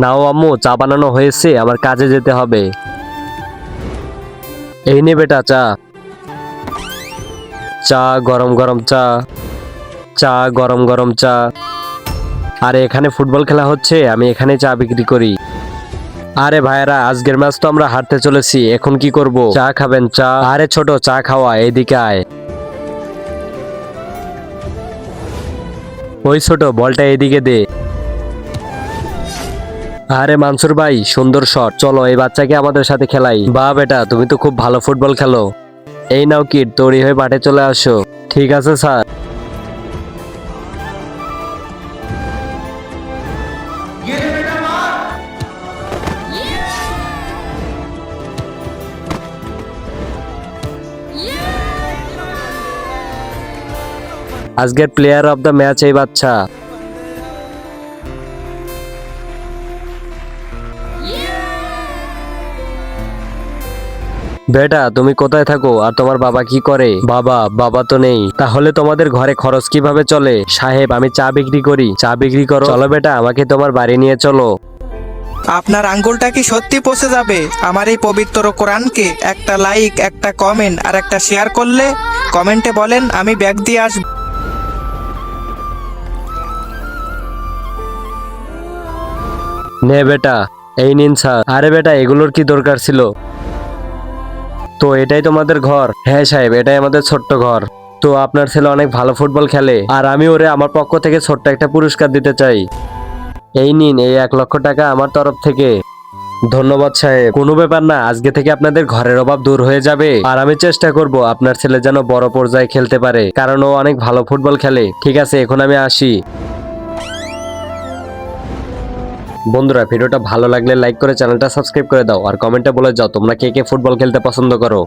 নাও আম্মু, চা বানানো হয়েছে, আমার কাজে যেতে হবে। এই নে বেটা চা। চা গরম গরম চা। চা গরম গরম চা। আরে এখানে ফুটবল খেলা হচ্ছে, আমি এখানে চা বিক্রি করি। আরে ভাইরা, আজকের ম্যাচ তো আমরা হারতে চলেছি, এখন কি করব? চা খাবেন চা? আরে ছোট, চা খাওয়া, এদিকে আয়। ওই ছোট, বলটা এদিকে দে। আরে মানসুর ভাই, সুন্দর শট, চলো এই বাচ্চাকে আমাদের সাথে খেলাই। বাহ বেটা, তুমি তো খুব ভালো ফুটবল খেলো। এই নাও কিড, তৈরি হয়ে মাঠে চলে আসো। ঠিক আছে স্যার। আজকের প্লেয়ার অফ দ্য ম্যাচ এই বাচ্চা। বেটা, তুমি কোথায় থাকো আর তোমার বাবা কি করে? বাবা তো নেই। তাহলে তোমাদের ঘরে খরচ কিভাবে চলে? সাহেব, আমি চা বিক্রি করি। চা বিক্রি করো? চলো বেটা, আমাকে তোমার বাড়ি নিয়ে চলো। আপনার আঙ্গুলটা কি সত্যি পচে যাবে? আমার এই পবিত্র কোরআনকে একটা লাইক, একটা কমেন্ট আর একটা শেয়ার করলে কমেন্টে বলেন আমি ব্যাগ দিয়ে আসব। নে বেটা, এই নিন স্যার। আরে বেটা, এগুলোর কি দরকার ছিল? তো এটাই তোমাদের ঘর? হ্যাঁ সাহেব, এটাই আমাদের ছোট্ট ঘর। তো আপনার ছেলে অনেক ভালো ফুটবল খেলে, আর আমি ওরে আমার পক্ষ থেকে ছোট্ট একটা পুরস্কার দিতে চাই। এই নিন, এই 1,00,000 টাকা আমার তরফ থেকে। ধন্যবাদ সাহেব। কোনো ব্যাপার না, আজকে থেকে আপনাদের ঘরের অভাব দূর হয়ে যাবে, আর আমি চেষ্টা করব আপনার ছেলে যেন বড় পর্যায়ে খেলতে পারে, কারণ ও অনেক ভালো ফুটবল খেলে। ঠিক আছে, এখন আমি আসি। বন্ধুরা, ভিডিওটা ভালো লাগলে লাইক করে চ্যানেলটা সাবস্ক্রাইব করে দাও, আর কমেন্টে বলে যাও তোমরা কে কে ফুটবল খেলতে পছন্দ করো।